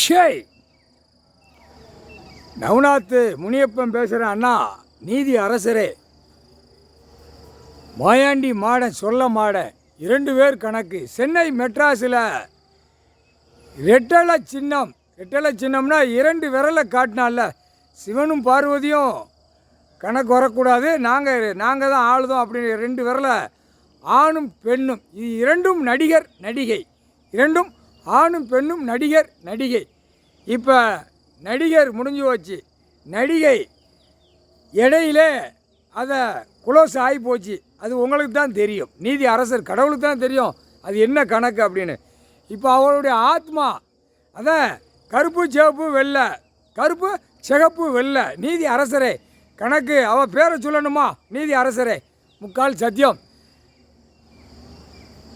ஷேய் நவநாத்து முனியப்பன் பேசுகிறேன் அண்ணா. நீதி அரசரே, மாயாண்டி மாடன் சொல்ல மாடன் 2 பேர் கணக்கு. சென்னை மெட்ராஸில் ரெட்டலை சின்னம்னா 2 விரலை காட்டினால சிவனும் பார்வதியும் கணக்கு வரக்கூடாது, நாங்கள் தான் ஆளுதோம் அப்படின்னு 2 விரலை ஆணும் பெண்ணும். இது 2ம் நடிகர் நடிகை, 2ம் ஆணும் பெண்ணும் நடிகர் நடிகை. இப்போ நடிகர் முடிஞ்சு போச்சு, நடிகை இடையிலே அதை குளோஸ் ஆகி போச்சு. அது உங்களுக்கு தான் தெரியும், நீதி அரசர் கடவுளுக்கு தான் தெரியும் அது என்ன கணக்கு அப்படின்னு. இப்போ அவளுடைய ஆத்மா அதான் கருப்பு சிவப்பு வெள்ளை, கருப்பு சிகப்பு வெள்ளை. நீதி அரசரே கணக்கு, அவள் பேரை சொல்லணுமா? நீதி அரசரே, முக்கால் சத்தியம்.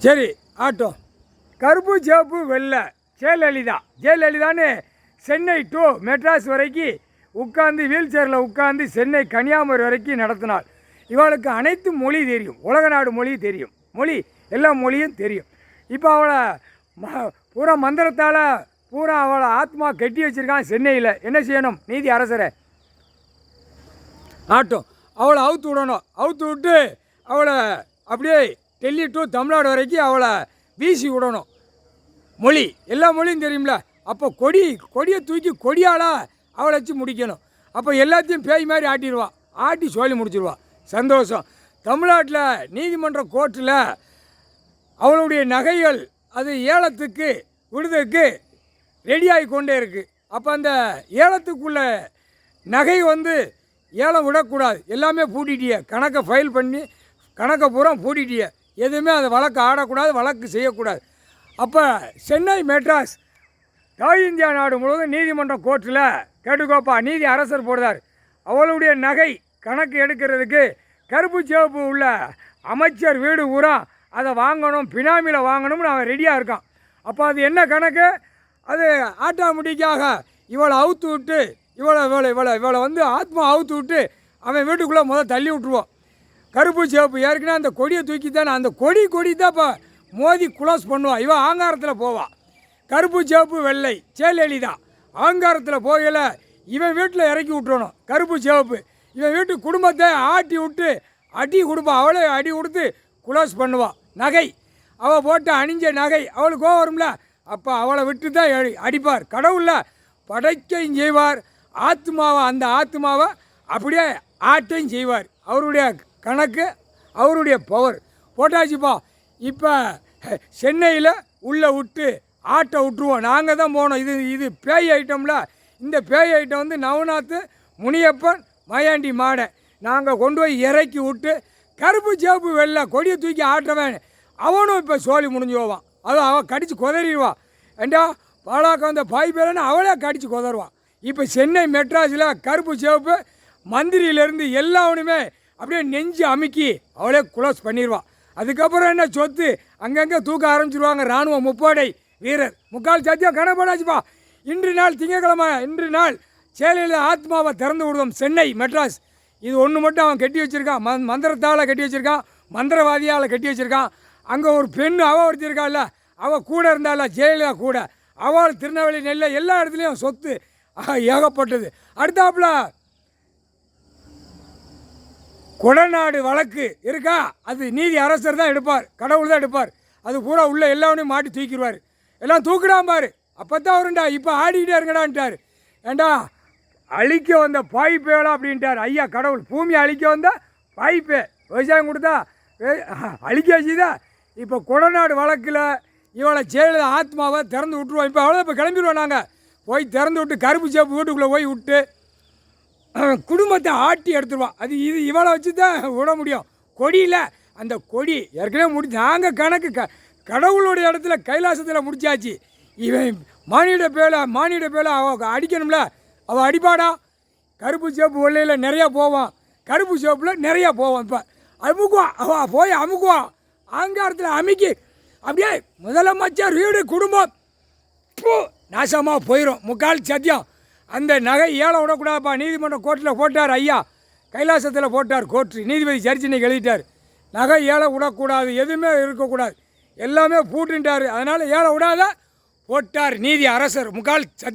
சரி ஆட்டம். கருப்பு சிவப்பு வெள்ளை ஜெயலலிதான்னு சென்னை டு மெட்ராஸ் வரைக்கும் உட்காந்து வீல் சேரில் உட்காந்து சென்னை கன்னியாகுமரி வரைக்கும் நடத்தினாள். இவளுக்கு அனைத்து மொழி தெரியும், உலக நாடு மொழி தெரியும், எல்லா மொழியும் தெரியும். இப்போ அவளை பூரா மந்திரத்தால் பூரா அவளை ஆத்மா கட்டி வச்சுருக்கான் சென்னையில். என்ன செய்யணும் நீதி அரசரை? ஆட்டம். அவளை அவுத்து விடணும், அவுத்து விட்டு அவளை அப்படியே டெல்லி டு தமிழ்நாடு வரைக்கும் அவளை வீசி விடணும். மொழி எல்லா மொழியும் தெரியும்ல. அப்போ கொடியை தூக்கி கொடியாளாக அவளை வச்சு முடிக்கணும். அப்போ எல்லாத்தையும் பேய் மாதிரி ஆட்டிடுவான், ஆட்டி சொல்லி முடிச்சிடுவான். சந்தோஷம். தமிழ்நாட்டில் நீதிமன்ற கோர்ட்டில் அவளுடைய நகைகள் அது ஏலத்துக்கு விடுதலுக்கு ரெடியாகி கொண்டே இருக்குது. அப்போ அந்த ஏலத்துக்குள்ள நகை ஏலம் விடக்கூடாது, எல்லாமே பூட்டிட்டிய, கணக்கை ஃபைல் பண்ணி கணக்கை பூரா பூட்டிட்டிய, எதுவுமே அதை வழக்கு ஆடக்கூடாது, வழக்கு செய்யக்கூடாது. அப்போ சென்னை மெட்ராஸ் தாய் இந்தியா நாடு முழுவதும் நீதிமன்ற கோர்ட்டில் கேட்டுக்கோப்பா நீதி அரசர் போடுறார். அவளுடைய நகை கணக்கு எடுக்கிறதுக்கு கருப்பு சிவப்பு உள்ள அமைச்சர் வீடு ஊரா அதை வாங்கணும், பினாமியில் வாங்கணும்னு அவன் ரெடியாக இருக்கான். அப்போ அது என்ன கணக்கு? அது ஆட்டோமேட்டிக்காக இவளை அவுத்து விட்டு இவளை ஆத்மா அவுத்து விட்டு அவன் வீட்டுக்குள்ளே முதல் தள்ளி விட்டுருவோம். கருப்பு சிவப்பு ஏற்கனவே அந்த கொடியை தூக்கி தானே, அந்த கொடி தான் இப்போ மோதி குளோஸ் பண்ணுவான். இவன் ஆங்காரத்தில் போவான். கருப்பு சிவப்பு வெள்ளை ஜெயலலிதா ஆங்காரத்தில் போகல, இவன் வீட்டில் இறக்கி விட்டுறணும். கருப்பு சிவப்பு இவன் வீட்டு குடும்பத்தை ஆட்டி விட்டு அடி கொடுப்பான், அவளே அடி கொடுத்து குளோஸ் பண்ணுவான். நகை அவள் போட்டு அணிஞ்ச நகை அவளுக்கு கோவம் வரும்ல, அப்போ அவளை விட்டு தான் அடிப்பார். கடவுளில் படைக்கையும் செய்வார், அந்த ஆத்மாவை அப்படியே ஆட்டையும் செய்வார். அவருடைய கணக்கு, அவருடைய பவர் போட்டாச்சுப்பா. இப்போ சென்னையில் உள்ளே விட்டு ஆட்டை விட்டுருவோம், நாங்கள் தான் போனோம். இது பேய் ஐட்டம்ல. இந்த பேய் ஐட்டம் நவநாத்து முனியப்பன் மாயாண்டி மாடன் நாங்கள் கொண்டு போய் இறக்கி விட்டு கருப்பு சிவப்பு வெள்ளை கொடியை தூக்கி ஆட்டவன் அவனும் இப்போ சோழி முடிஞ்சு போவான். அவன் கடித்து குதறிடுவான். ஏண்டா பாலாக்க வந்த பாய் பேரன்னு அவளே கடித்து குதறுவான். இப்போ சென்னை மெட்ராஸில் கருப்பு சிவப்பு மந்திரியிலேருந்து எல்லாவனுமே அப்படியே நெஞ்சு அமுக்கி அவளே குளோஸ் பண்ணிடுவான். அதுக்கப்புறம் என்ன சொத்து அங்கங்கே தூக்க ஆரம்பிச்சிருவாங்க. இராணுவ முப்படை வீரர். முக்கால் சத்தியம் கணப்படாச்சுப்பா. இன்று நாள் திங்கக்கிழமை, இன்று நாள் சேலையில் ஆத்மாவை திறந்து விடுவோம். சென்னை மெட்ராஸ் இது ஒன்று மட்டும் அவன் கட்டி வச்சுருக்கான், மந்திரத்தால் கட்டி வச்சுருக்கான், மந்திரவாதியால் கட்டி வச்சுருக்கான். அங்கே ஒரு பெண்ணு அவள் ஒருத்திருக்காள்ல, அவள் கூட இருந்தால ஜெயலலிதா கூட, அவள் திருநெல்வேலி நெல்லை எல்லா இடத்துலையும் சொத்து ஏகப்பட்டது. அடுத்தாப்புல கொடநாடு வழக்கு இருக்கா, அது நீதி அரசர் தான் எடுப்பார், கடவுள் தான் எடுப்பார். அது பூரா உள்ள எல்லாவனையும் மாட்டி தூக்கிடுவார். எல்லாம் தூக்கிடாம பாரு, அப்போ தான் அவருண்டா இப்போ ஆடிக்கிட்டே இருங்கடான்ட்டார். ஏண்டா அழிக்க வந்த பாய்ப்பேடா அப்படின்ட்டார் ஐயா கடவுள். பூமியை அழிக்க வந்த பாய்ப்பே, விவசாயம் கொடுத்தா அழிக்க வச்சுதான். இப்போ கொடநாடு வழக்கில் இவளை ஜெயலலிதா ஆத்மாவை திறந்து விட்டுருவோம். இப்போ அவ்வளோ இப்போ கிளம்பிடுவோம். நாங்கள் போய் திறந்து விட்டு கருப்பு சேப்பு வீட்டுக்குள்ளே போய் விட்டு குடும்பத்தை ஆட்டி எடுத்துருவான். அது இவளை வச்சு தான் விட முடியும். கொடியில் அந்த கொடி ஏற்கனவே முடிச்சு நாங்கள் கணக்கு கடவுளுடைய இடத்துல கைலாசத்தில் முடிச்சாச்சு. இவன் மானிட பேல அவள் அடிக்கணும்ல, அவள் அடிப்பாடா. கருப்பு சேப்பு வெள்ளையில் நிறையா போவான், கருப்பு சேப்பில் நிறையா போவான். இப்போ அமுக்குவான், அவள் போய் அமுக்குவான். ஆங்காரத்தில் அமுக்கி அப்படியே முதலமைச்சர் வீடு குடும்பம் நாசமாக போயிடும். முக்கால் சத்தியம். அந்த நகை ஏலம் விடக்கூடாதுப்பா. நீதிமன்ற கோர்ட்டில் போட்டார் ஐயா, கைலாசத்தில் போட்டார் கோர்ட்டு. நீதிபதி ஜட்ஜினை எழுதிட்டார். நகை ஏலம் விடக்கூடாது, எதுவுமே இருக்கக்கூடாது, எல்லாமே பூட்டுட்டார். அதனால் ஏலம் விடாத போட்டார் நீதி அரசர். முக்கால் சத்தியம்.